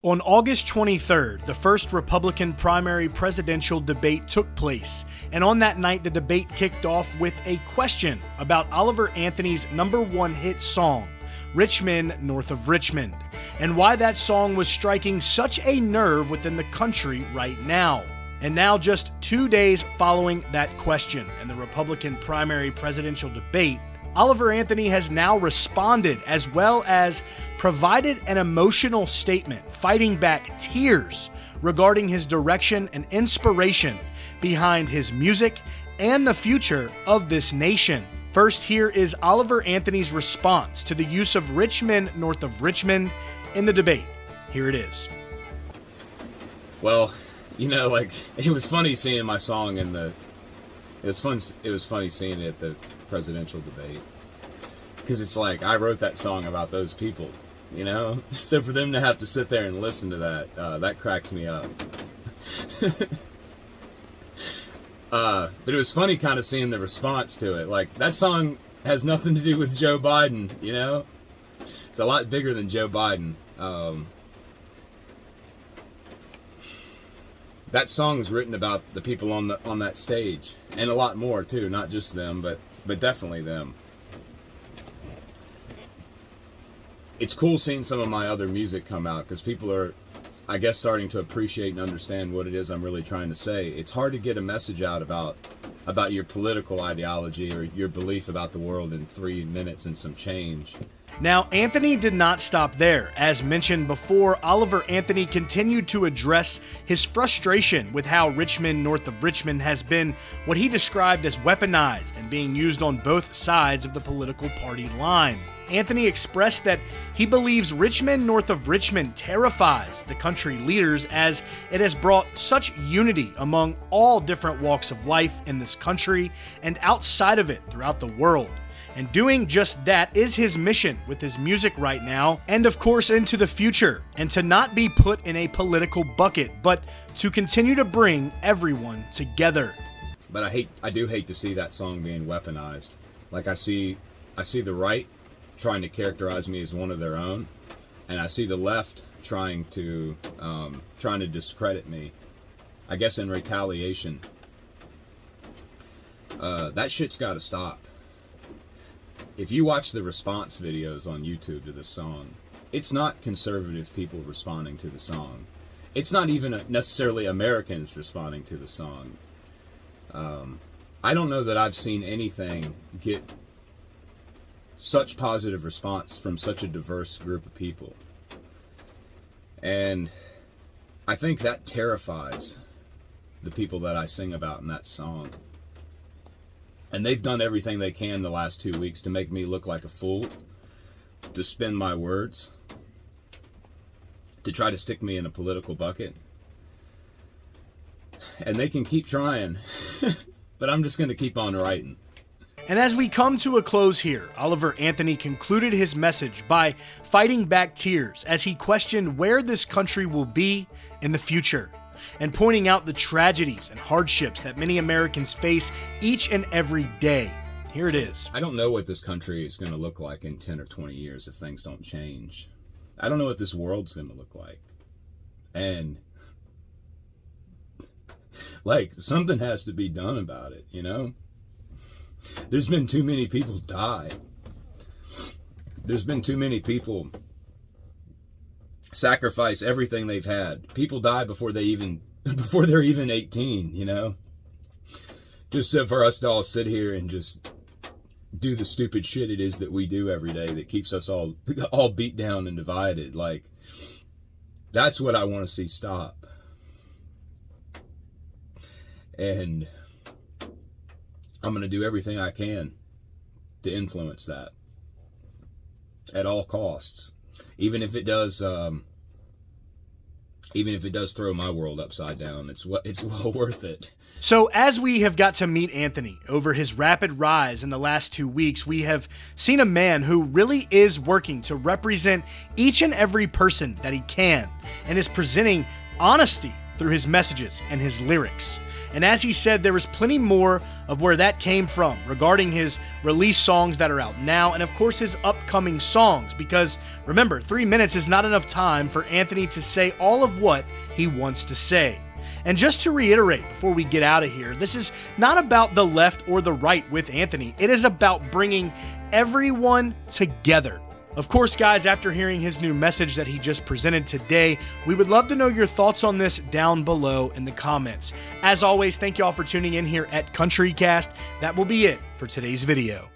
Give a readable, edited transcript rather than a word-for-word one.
On August 23rd, the first Republican primary presidential debate took place, and on that night the debate kicked off with a question about Oliver Anthony's #1 hit song, Men North of Richmond, and why that song was striking such a nerve within the country right now. And now, just 2 days following that question and the Republican primary presidential debate, Oliver Anthony has now responded, as well as provided an emotional statement fighting back tears regarding his direction and inspiration behind his music and the future of this nation. First, here is Oliver Anthony's response to the use of Men North of Richmond in the debate. Here it is. Well, it was funny seeing my song in the... It was funny seeing it at the presidential debate. Because it's like, I wrote that song about those people, So for them to have to sit there and listen to that cracks me up. But it was funny kind of seeing the response to it. Like, that song has nothing to do with Joe Biden, It's a lot bigger than Joe Biden. That song is written about the people on that stage, and a lot more too, not just them, but definitely them. It's cool seeing some of my other music come out, because people are, I guess, starting to appreciate and understand what it is I'm really trying to say. It's hard to get a message out about your political ideology or your belief about the world in 3 minutes and some change. Now, Anthony did not stop there. As mentioned before, Oliver Anthony continued to address his frustration with how Men North of Richmond has been what he described as weaponized and being used on both sides of the political party line. Anthony expressed that he believes Men North of Richmond terrifies the country leaders, as it has brought such unity among all different walks of life in this country and outside of it throughout the world. And doing just that is his mission with his music right now, and of course into the future, and to not be put in a political bucket, but to continue to bring everyone together. But I do hate to see that song being weaponized. Like, I see the right trying to characterize me as one of their own, and I see the left trying to discredit me, I guess in retaliation. That shit's got to stop. If you watch the response videos on YouTube to this song, it's not conservative people responding to the song. It's not even necessarily Americans responding to the song. I don't know that I've seen anything get such positive response from such a diverse group of people. And I think that terrifies the people that I sing about in that song. And they've done everything they can the last 2 weeks to make me look like a fool, to spin my words, to try to stick me in a political bucket. And they can keep trying, but I'm just going to keep on writing. And as we come to a close here, Oliver Anthony concluded his message by fighting back tears as he questioned where this country will be in the future, and pointing out the tragedies and hardships that many Americans face each and every day. Here it is. I don't know what this country is going to look like in 10 or 20 years if things don't change. I don't know what this world's going to look like. And, something has to be done about it, There's been too many people die. There's been too many people sacrifice everything they've had. People die before they're even 18, Just for us to all sit here and just do the stupid shit it is that we do every day that keeps us all beat down and divided. That's what I want to see stop. And I'm going to do everything I can to influence that at all costs, even if it does throw my world upside down. It's well worth it. So as we have got to meet Anthony over his rapid rise in the last 2 weeks, we have seen a man who really is working to represent each and every person that he can, and is presenting honesty through his messages and his lyrics. And as he said, there is plenty more of where that came from regarding his release songs that are out now and of course his upcoming songs, because remember, 3 minutes is not enough time for Anthony to say all of what he wants to say. And just to reiterate before we get out of here, this is not about the left or the right with Anthony. It is about bringing everyone together. Of course, guys, after hearing his new message that he just presented today, we would love to know your thoughts on this down below in the comments. As always, thank you all for tuning in here at CountryCast. That will be it for today's video.